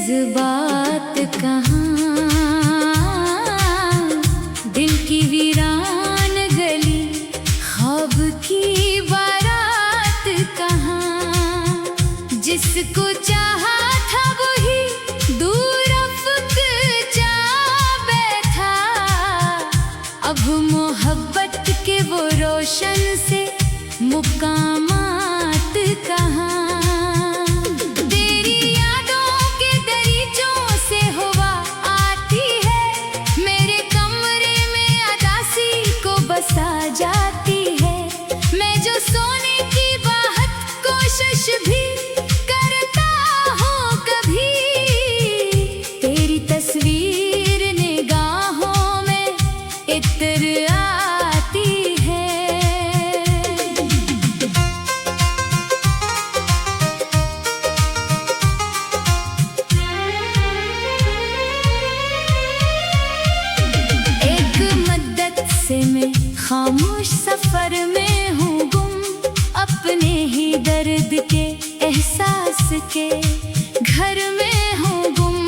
जज्बात कहाँ, दिल की वीरान गली, ख्वाब की बारात कहाँ। जिसको चाहा था वही दूर अफक जा बैठा, अब मोहब्बत के वो रोशन से मुकामात कहाँ। बसा जाती है मैं जो सोने की बात कोशिश भी करता हूँ कभी, तेरी तस्वीर निगाहों में इतर आती है। एक मद्दत से मैं खामोश सफर में हूँ गुम, अपने ही दर्द के एहसास के घर में हूँ गुम।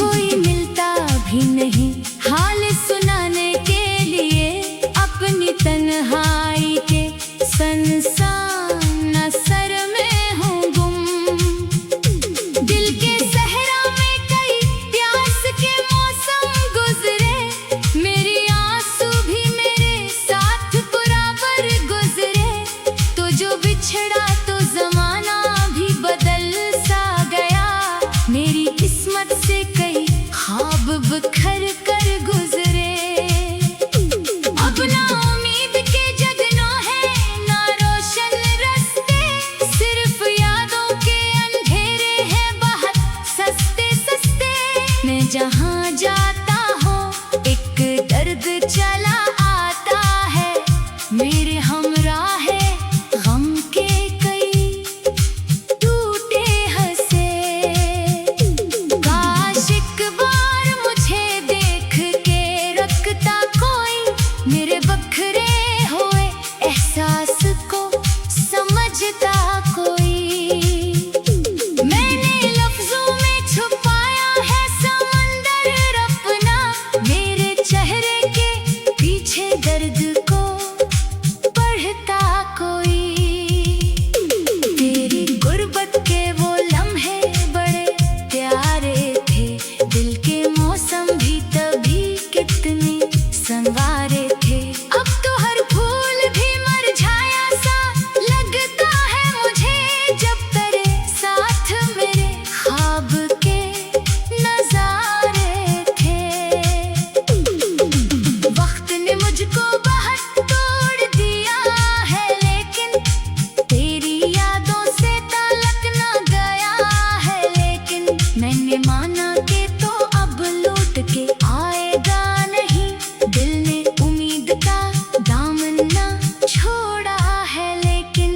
कोई मिलता भी नहीं हाल सुनाने के लिए, अपनी तन्हाई के सनसान असर में हूँ गुम। दिल के सहरा में कई प्यास के मौसम गुजरे, मेरी बिछड़ा तो जमाना भी बदल सा गया, मेरी किस्मत से कई ख्वाब बिखर कर गुजरे। अब ना उम्मीद के जगनो है ना रोशन रास्ते, सिर्फ यादों के अंधेरे हैं बहुत सस्ते सस्ते। मैं जहाँ जाता हूँ एक दर्द चला आता है, मेरे हमराह है मेरे बखरे हुए एहसास को समझता कोई। मैंने लफ्जों में छुपाया है समंदर अपना, मेरे चेहरे के पीछे दर्द को पढ़ता कोई। तेरी गुर्बत के वो लम्हे बड़े प्यारे थे, दिल के मौसम भी तभी कितने संवारे थे। अब तो हर फूल भी मुरझाया सा लगता है मुझे, जब तेरे साथ मेरे ख्वाब के नजारे थे। वक्त ने मुझको बहुत तोड़ दिया है, लेकिन तेरी यादों से ताल्लुक न गया है। लेकिन मैंने माना कि तो अब लौट के आएगा नहीं, दिल ने उम्मीद का दामन ना छोड़ा है। लेकिन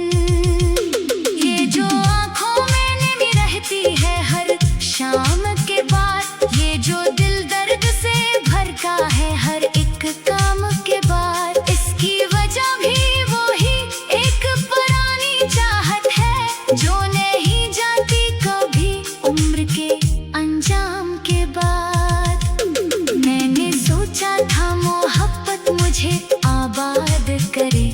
ये जो आँखों में नमी रहती है हर शाम के बाद, ये जो दिल दर्द से भरका है हर एक काम के बाद, इसकी वजह भी वही एक पुरानी चाहत है जो नहीं जाती कभी उम्र के अंजाम के बाद। मैंने सोचा था मोहब्बत मुझे आबाद करे,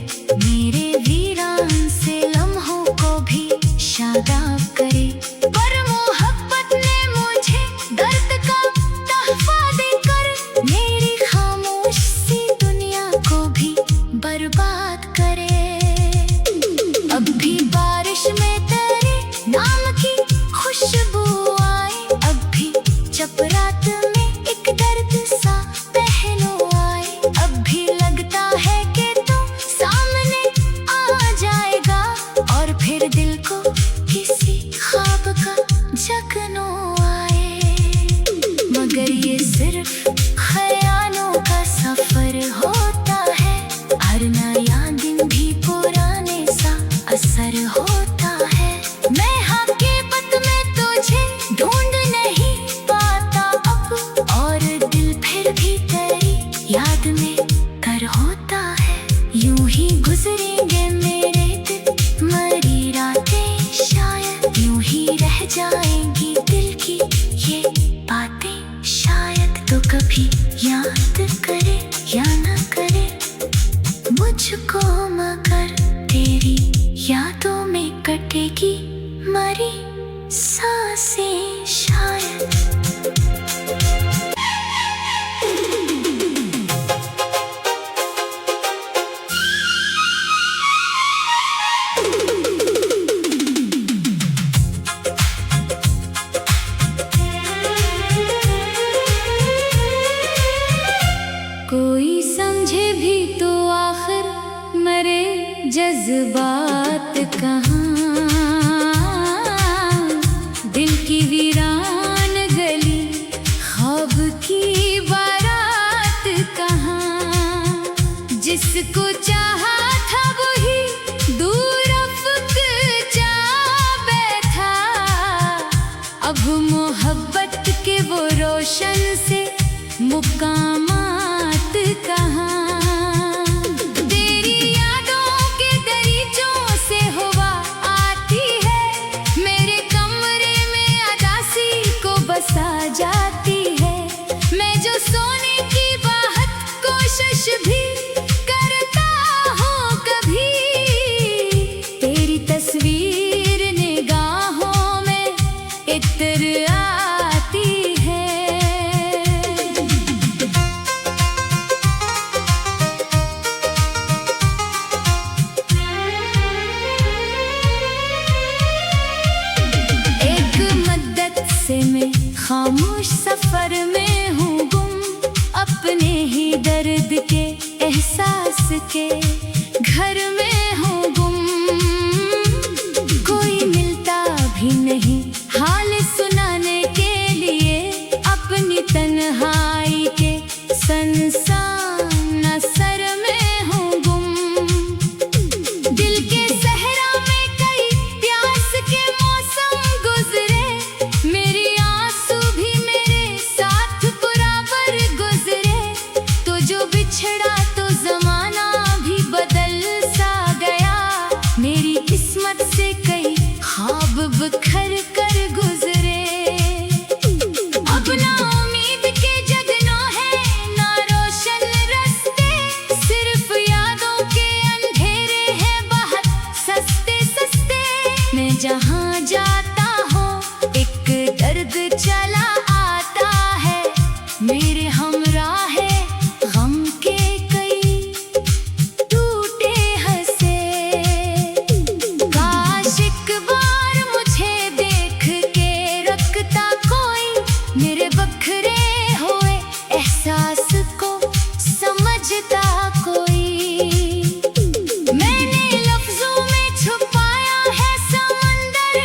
मेरे वीरान से लम्हों को भी शादाब करे। पर मोहब्बत ने मुझे दर्द का तोहफा देकर मेरी खामोश सी दुनिया को भी बर्बाद करे। अब भी बारिश में तेरे नाम की खुशबू आए, अब भी जब रात में एक दर्द सा पहलू आए, अब भी लगता है कि तू सामने आ जाएगा और फिर दिल को किसी ख्वाब का जगनो आए। मगर ये सिर्फ ख्यालों का सफर होता है, हर नया दिन भी पुराने सा असर होता है। मैं हकीकत में तुझे ढूंढ नहीं पाता अब, और दिल फिर भी तेरी याद में कर होता है। यूं ही गुजरेंगे मेरे दिन मरी रातें, शायद यूं ही रह जाएंगी। मुझको, मगर तेरी यादों में कटेगी मरी सांसें शायद। कोई समझे भी तो आखिर मरे जज्बात कहाँ, दिल की वीरान गली ख्वाब की बारात कहाँ। जिसको चाहा था वही दूर अफक जा बैठा, अब मोहब्बत के वो रोशन से मुकामात कहाँ। तेरी यादों के दरीचों से हवा आती है, मेरे कमरे में अदासी को बसा जाती है। मैं जो सोने की बाहत कोशिश भी करता हूँ कभी, तेरी तस्वीर निगाहों में इतर आती है। मैं खामोश सफर में हूँ गुम, अपने ही दर्द के एहसास के घर में हूँ गुम। कोई मिलता भी नहीं हाल सुनाने के लिए, अपनी तन्हाई के सनसान असर में हूँ गुम। दिल के सहरा में कई प्यास के मौसम गुजरे, मेरी आंसू भी मेरे साथ बराबर गुजरे। तो जो बिछड़ा तो जमाना भी बदल सा गया, मेरी किस्मत से कई ख्वाब बिखर कर गुजरे। अब ना उम्मीद के जगना है ना रोशन रास्ते, सिर्फ यादों के अंधेरे हैं बहुत सस्ते सस्ते। मैं जहाँ जाता हूँ एक दर्द चला आता है, मेरे हमराह है गम के कई टूटे हंसे। काश एक बार मुझे देख के रखता कोई, मेरे बखरे हुए एहसास को समझता कोई। मैंने लफ्जों में छुपाया है समंदर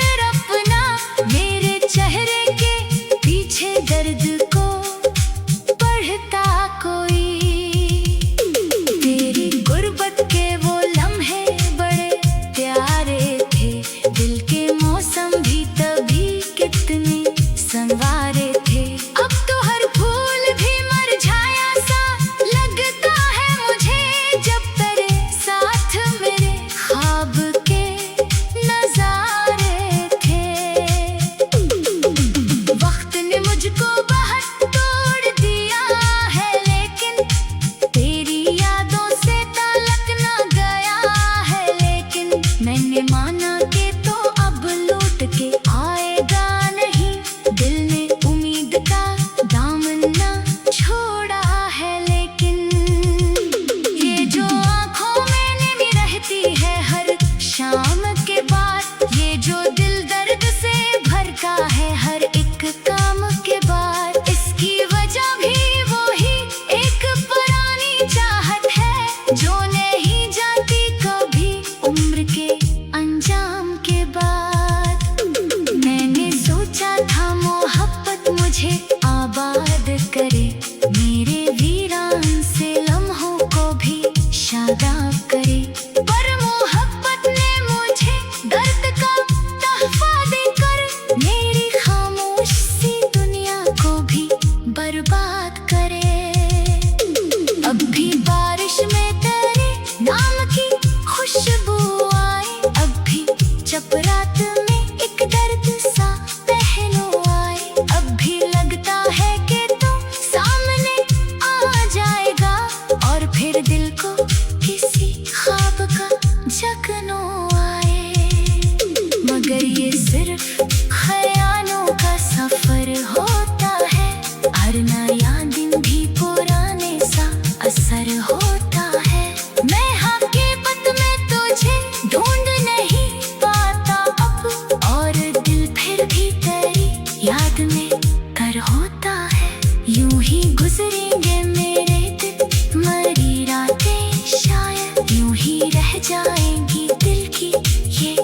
रह जाएंगी दिल की ये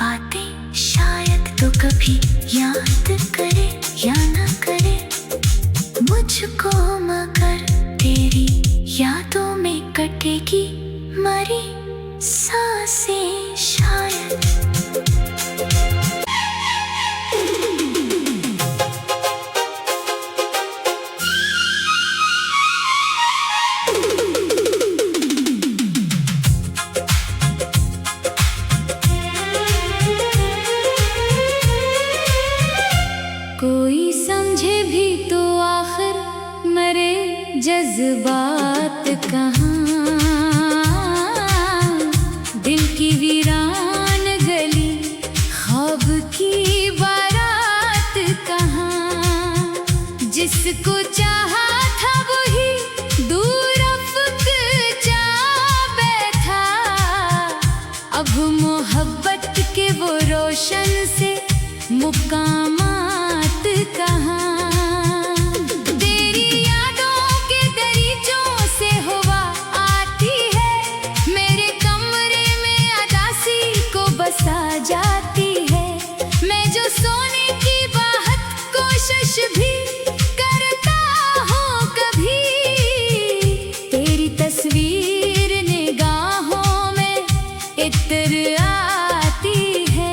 बातें। शायद तो कभी याद करे या ना करे मुझको, मगर तेरी यादों में कटेगी मरी सांसें शायद। कोई समझे भी तो आखिर मरे जज्बात कहाँ, दिल की वीरान गली ख्वाब की बारात कहाँ। जिसको चाहा था वही दूर अफक जा बैठा, अब मोहब्बत के वो रोशन से मुकामात कहाँ। तेरी यादों के दरीचों से हवा आती है, मेरे कमरे में अदासी को बसा जाती है। मैं जो सोने की बाहत कोशिश भी करता हूँ कभी, तेरी तस्वीर निगाहों में इतर आती है।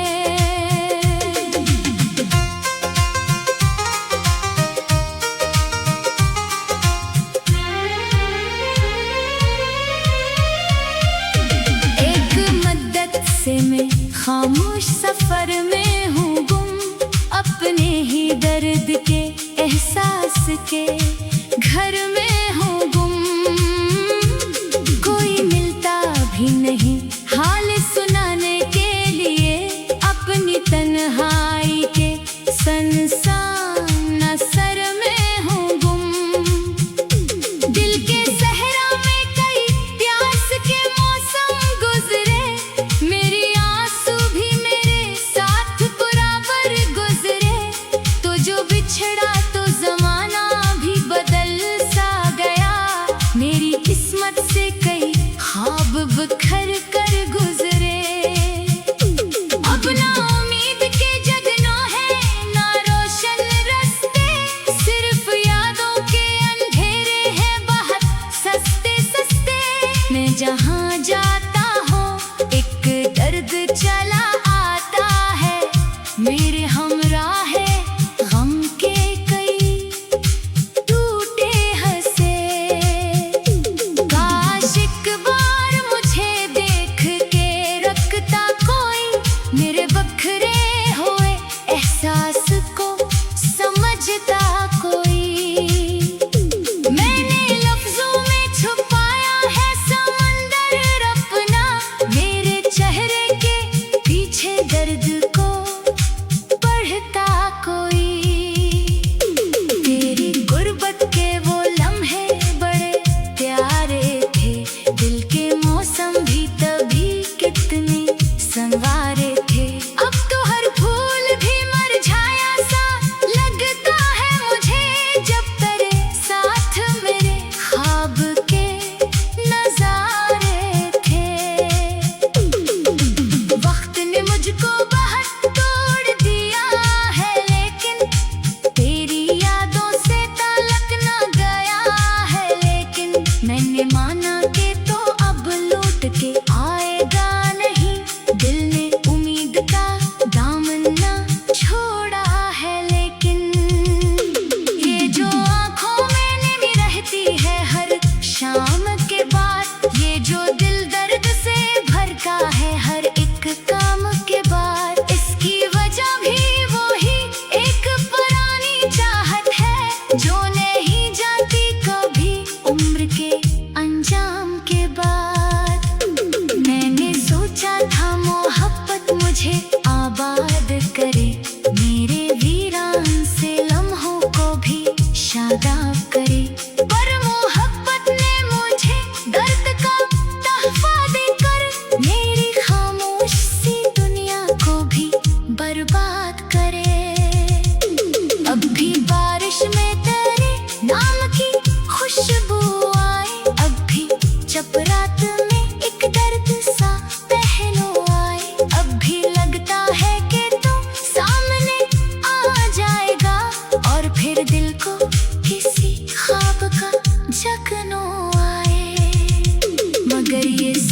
मैं खामोश सफर में हूँ गुम, अपने ही दर्द के एहसास के घर में हूँ गुम। कोई मिलता भी नहीं हाल सुनाने के लिए, अपनी तन्हाई के सनसान असर में हूँ गुम। दिल के सहरा में कई प्यास के मौसम गुजरे, बिछड़ा तो जमाना भी बदल सा गया। मेरी किस्मत से कई ख्वाब बिखर कर गुजरे, अब ना उम्मीद के जगना है ना रोशन रास्ते, सिर्फ यादों के अंधेरे हैं बहुत सस्ते सस्ते। मैं जहाँ जाता हूँ एक दर्द चला आता है, मेरे हमराह है संवारे थे। अब तो हर फूल भी मरझाया सा लगता है मुझे, जब तेरे साथ मेरे ख्वाब के नजारे थे। वक्त ने मुझको बहुत तोड़ दिया है, लेकिन तेरी यादों से ताल्लुक न गया है। लेकिन मैंने माना कि तो अब लौट के आएगा नहीं, दिल ने उम्मीद का दामन ना छोड़ा है। लेकिन ये जो आँखों में नमी रहती है हर शाम के बाद, ये जो दिल दर्द से भरता है हर एक काम के बाद, इसकी वजह भी वही एक पुरानी चाहत है जो नहीं जाती कभी उम्र के अंजाम के बाद। मैंने सोचा था मोहब्बत मुझे आबाद करे, मेरे वीरान से लम्हों को भी शादाब करे, पर मोहब्बत ने मुझे दर्द का तहफा देकर मेरी खामोश सी दुनिया को भी बर्बाद करे। अब भी बारिश में तेरे नाम की खुशबू आए, अब भी जब रात में एक दर्द सा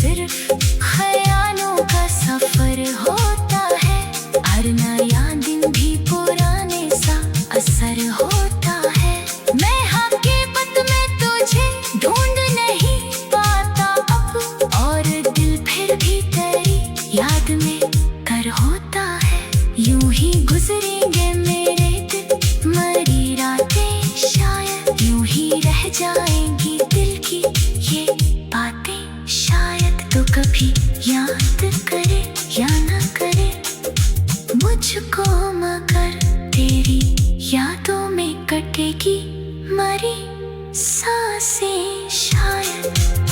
सिर्फ ख्यालों का सफर होता है। हर नया दिन भी पुराने सा असर होता है। मैं हकीकत में तुझे ढूंढ नहीं पाता अब, और दिल फिर भी तेरी याद में कर होता है। यूं ही गुजरेंगे मेरे दिन मरी रातें, शायद यूं ही रह जाएंगी दिल की ये बातें। शायद तो कभी याद करे या न करे मुझको, मगर तेरी यादों में कटेगी मरी सांसें शायद।